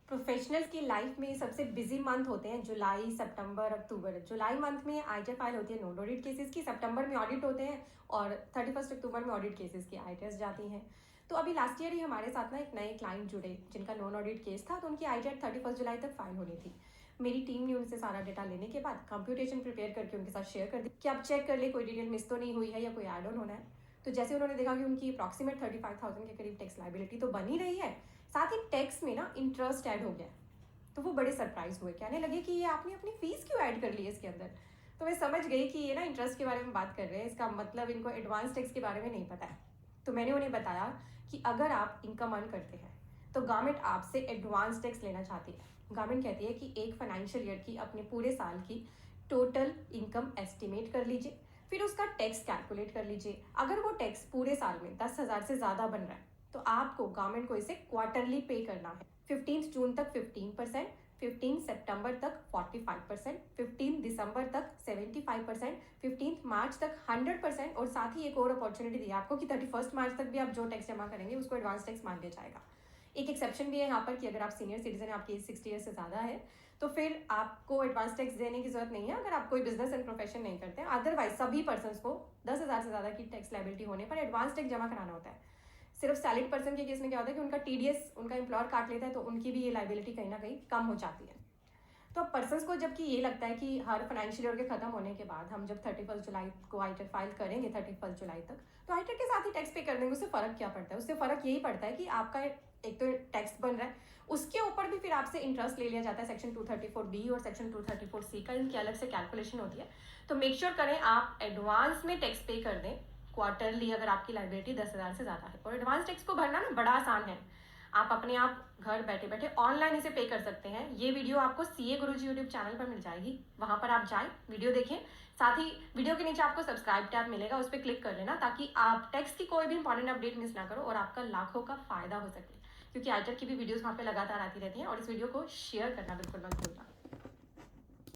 Professionals की life में सबसे बिजी मंथ होते हैं जुलाई, सितंबर, अक्टूबर। जुलाई मंथ में आईटीआर फाइल होती है नॉन ऑडिट केसेस की, सितंबर में ऑडिट होते हैं और 31 अक्टूबर में ऑडिट केसेस की आईटीआर्स जाती हैं। तो अभी लास्ट ईयर ही हमारे साथ ना एक नए क्लाइंट जुड़े जिनका नॉन ऑडिट केस था, तो उनकी आईटीआर 31 जुलाई तक फाइल होनी थी। मेरी टीम ने उनसे सारा डेटा लेने के बाद कंप्यूटेशन प्रिपेयर करके उनके साथ शेयर कर दी कि आप चेक कर ले कोई डिटेल मिस तो नहीं हुई है या कोई एड ऑन होना है। तो जैसे उन्होंने देखा कि उनकी अप्रॉक्सीमेट 35,000 के करीब टैक्स लाइबिलिटी तो बनी रही है, साथ ही टैक्स में ना इंटरेस्ट ऐड हो गया। तो वो बड़े सरप्राइज हुए, कहने लगे कि ये आपने अपनी फीस क्यों ऐड कर ली है इसके अंदर। तो मैं समझ गई कि ये ना इंटरेस्ट के बारे में बात कर रहे हैं, इसका मतलब इनको एडवांस टैक्स के बारे में नहीं पता है। तो मैंने उन्हें बताया कि अगर आप इनकम अर्न करते हैं तो गवर्नमेंट आपसे एडवांस टैक्स लेना चाहती है। गवर्नमेंट कहती है कि एक फाइनेंशियल ईयर की अपने पूरे साल की टोटल इनकम एस्टिमेट कर लीजिए, फिर उसका टैक्स कैलकुलेट कर लीजिए। अगर वो टैक्स पूरे साल में 10,000 से ज़्यादा बन रहा है तो आपको गवर्नमेंट को इसे क्वार्टरली पे करना है। 15 जून तक 15%, 15 सितंबर तक 45%, 15 दिसंबर तक 75%, 15 मार्च तक 100%। और साथ ही एक और अपॉर्चुनिटी दी है आपको कि 31 मार्च तक भी आप जो टैक्स जमा करेंगे उसको एडवांस टैक्स मान लिया जाएगा। एक एक्सेप्शन भी है यहाँ पर कि अगर आप सीनियर सिटीजन है, आपकी एज 60 ईयर से ज़्यादा है, तो फिर आपको एडवांस टैक्स देने की जरूरत नहीं है अगर आप कोई बिजनेस एंड प्रोफेशन नहीं करते। अदरवाइज सभी पर्सन को 10,000 से ज़्यादा की टैक्स लाइबिलिटी होने पर एडवांस टैक्स जमा कराना होता है। सिर्फ सैलरीड पर्सन के केस में क्या होता है कि उनका टीडीएस उनका एम्प्लॉयर काट लेता है, तो उनकी भी ये लाइबिलिटी कहीं ना कहीं कम हो जाती है। तो अब पर्सन्स को जबकि ये लगता है कि हर फाइनेंशियल ईयर के खत्म होने के बाद हम जब 31 जुलाई को आईटीआर फाइल करेंगे 31 जुलाई तक, तो आईटीआर के साथ ही टैक्स पे कर देंगे। उससे फर्क क्या पड़ता है? उससे फर्क यही पड़ता है कि आपका एक तो टैक्स बन रहा है, उसके ऊपर भी फिर आपसे इंटरेस्ट ले लिया जाता है। सेक्शन 234B और सेक्शन 234C का इनकी अलग से कैलकुलेशन होती है। तो मेक श्योर करें आप एडवांस में टैक्स पे कर दें क्वार्टरली अगर आपकी लाइबिलिटी 10,000 से ज़्यादा है। और एडवांस टैक्स को भरना ना बड़ा आसान है, आप अपने आप घर बैठे बैठे ऑनलाइन इसे पे कर सकते हैं। ये वीडियो आपको सीए गुरुजी यूट्यूब चैनल पर मिल जाएगी, वहां पर आप जाएं, वीडियो देखें। साथ ही वीडियो के नीचे आपको सब्सक्राइब टैब मिलेगा, उस पर क्लिक कर लेना ताकि आप टैक्स की कोई भी इंपॉर्टेंट अपडेट मिस ना करो और आपका लाखों का फायदा हो सके। क्योंकि आईटीआर की भी वीडियोस वहां पे लगातार आती रहती हैं। और इस वीडियो को शेयर करना बिल्कुल मत भूलना।